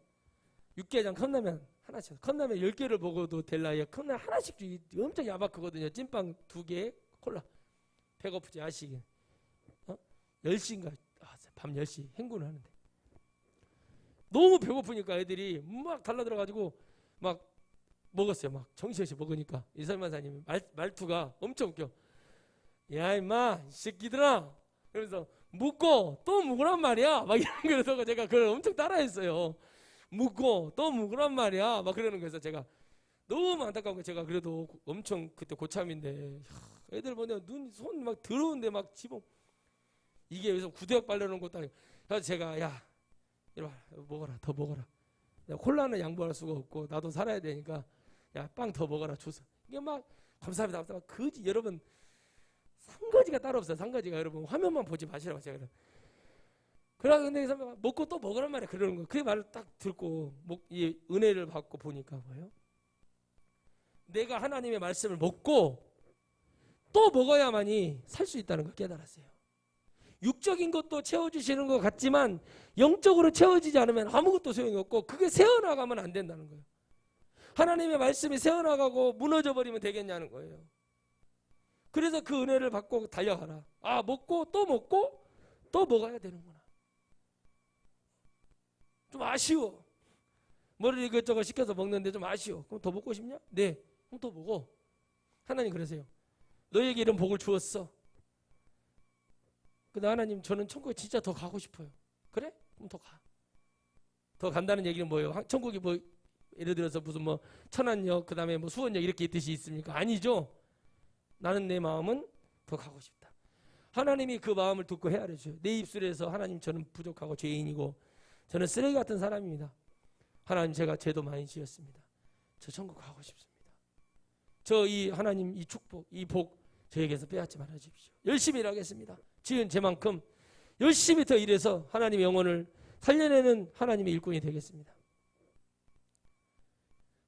육개장 컵라면 하나씩. 컵라면 10개를 먹어도 될 나이에 컵라면 하나씩 엄청 야박하거든요. 찐빵 2개, 콜라. 배고프지 아시긴. 10시인가 밤 10시 행군을 하는데 너무 배고프니까 애들이 막 달라들어가지고 막 먹었어요. 막 정신없이 먹으니까 이설만사님이 말투가 엄청 웃겨. 야 임마 이 새끼들아 그러면서 묻고 또 묵으란 말이야 막 이런 거여서 제가 그걸 엄청 따라했어요. 묻고 또 묵으란 말이야 막 그러는 거여서 제가 너무 안타까운 거. 제가 그래도 엄청 그때 고참인데 애들 보면 눈 손 막 더러운데 막 집어 이게 여기서 구대역 빨려놓은 것도 아니고. 그래서 제가 야 이리 와 먹어라 더 먹어라. 콜라는 양보할 수가 없고 나도 살아야 되니까 야 빵 더 먹어라 줘서 이게 막 감사합니다. 거지 여러분 상거지가 따로 없어요. 상거지가 여러분 화면만 보지 마시라고 제가 그래. 근데 선배가 먹고 또 먹으란 말이야 그러는 거. 그 말을 딱 듣고 이 은혜를 받고 보니까 뭐예요? 내가 하나님의 말씀을 먹고 또 먹어야만이 살 수 있다는 걸 깨달았어요. 육적인 것도 채워주시는 것 같지만 영적으로 채워지지 않으면 아무것도 소용이 없고 그게 새어나가면 안 된다는 거예요. 하나님의 말씀이 새어나가고 무너져 버리면 되겠냐는 거예요. 그래서 그 은혜를 받고 달려가라. 아 먹고 또 먹어야 되는구나. 좀 아쉬워. 뭐를 이것저것 시켜서 먹는데 좀 아쉬워. 그럼 더 먹고 싶냐? 네. 그럼 더 먹어. 하나님 그러세요. 너에게 이런 복을 주었어. 근데 하나님 저는 천국에 진짜 더 가고 싶어요. 그래? 그럼 더 가. 더 간다는 얘기는 뭐예요? 천국이 뭐 예를 들어서 무슨 뭐 천안역 그다음에 뭐 수원역 이렇게 뜻이 있습니까? 아니죠. 나는 내 마음은 더 가고 싶다. 하나님이 그 마음을 듣고 헤아려 줘요. 내 입술에서 하나님 저는 부족하고 죄인이고 저는 쓰레기 같은 사람입니다. 하나님 제가 죄도 많이 지었습니다. 저 천국 가고 싶습니다. 저 이 하나님 이 축복 이 복 저에게서 빼앗지 말아 주십시오. 열심히 일하겠습니다. 지은 제만큼 열심히 더 일해서 하나님의 영혼을 살려내는 하나님의 일꾼이 되겠습니다.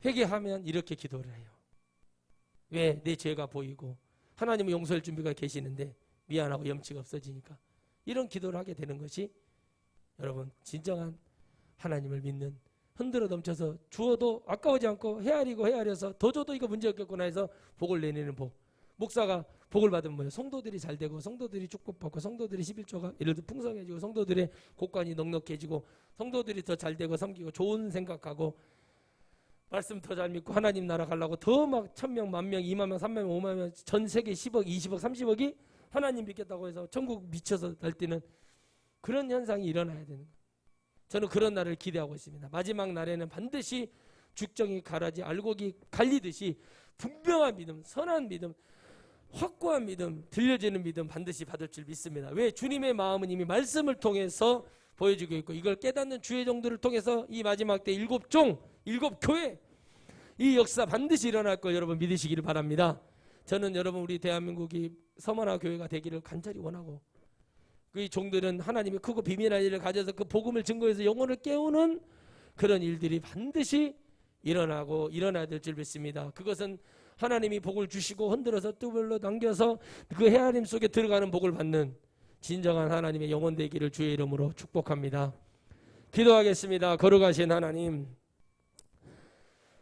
회개하면 이렇게 기도를 해요. 왜? 내 죄가 보이고 하나님은 용서할 준비가 계시는데 미안하고 염치가 없어지니까 이런 기도를 하게 되는 것이 여러분 진정한 하나님을 믿는 흔들어 넘쳐서 주어도 아까우지 않고 헤아려서 더 줘도 이거 문제 없겠구나 해서 복을 내내는 복. 목사가 복을 받으면 뭐예요? 성도들이 잘 되고 성도들이 축복받고 성도들이 11조가 예를 들어 풍성해지고 성도들의 곡관이 넉넉해지고 성도들이 더 잘 되고 섬기고 좋은 생각하고 말씀 더 잘 믿고 하나님 나라 가려고 더 막 1000명, 10,000명, 20,000명, 30,000명, 50,000명 전 세계 10억, 20억, 30억이 하나님 믿겠다고 해서 천국 미쳐서 날뛰는 그런 현상이 일어나야 되는 거예요. 저는 그런 날을 기대하고 있습니다. 마지막 날에는 반드시 죽정이 가라지 알곡이 갈리듯이 분명한 믿음, 선한 믿음, 확고한 믿음, 들려지는 믿음 반드시 받을 줄 믿습니다. 왜? 주님의 마음은 이미 말씀을 통해서 보여주고 있고 이걸 깨닫는 주의 종들을 통해서 이 마지막 때 7종, 7교회 이 역사 반드시 일어날 걸 여러분 믿으시기를 바랍니다. 저는 여러분 우리 대한민국이 서머나 교회가 되기를 간절히 원하고 그 종들은 하나님의 크고 비밀한 일을 가져서 그 복음을 증거해서 영혼을 깨우는 그런 일들이 반드시 일어나고 일어나야 될 줄 믿습니다. 그것은 하나님이 복을 주시고 흔들어서 뚜벌로 남겨서 그 헤아림 속에 들어가는 복을 받는 진정한 하나님의 영혼 되기를 주의 이름으로 축복합니다. 기도하겠습니다. 거룩하신 하나님,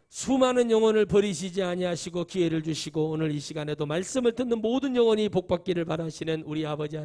수많은 영혼을 버리시지 아니하시고 기회를 주시고 오늘 이 시간에도 말씀을 듣는 모든 영혼이 복받기를 바라시는 우리 아버지 하나님,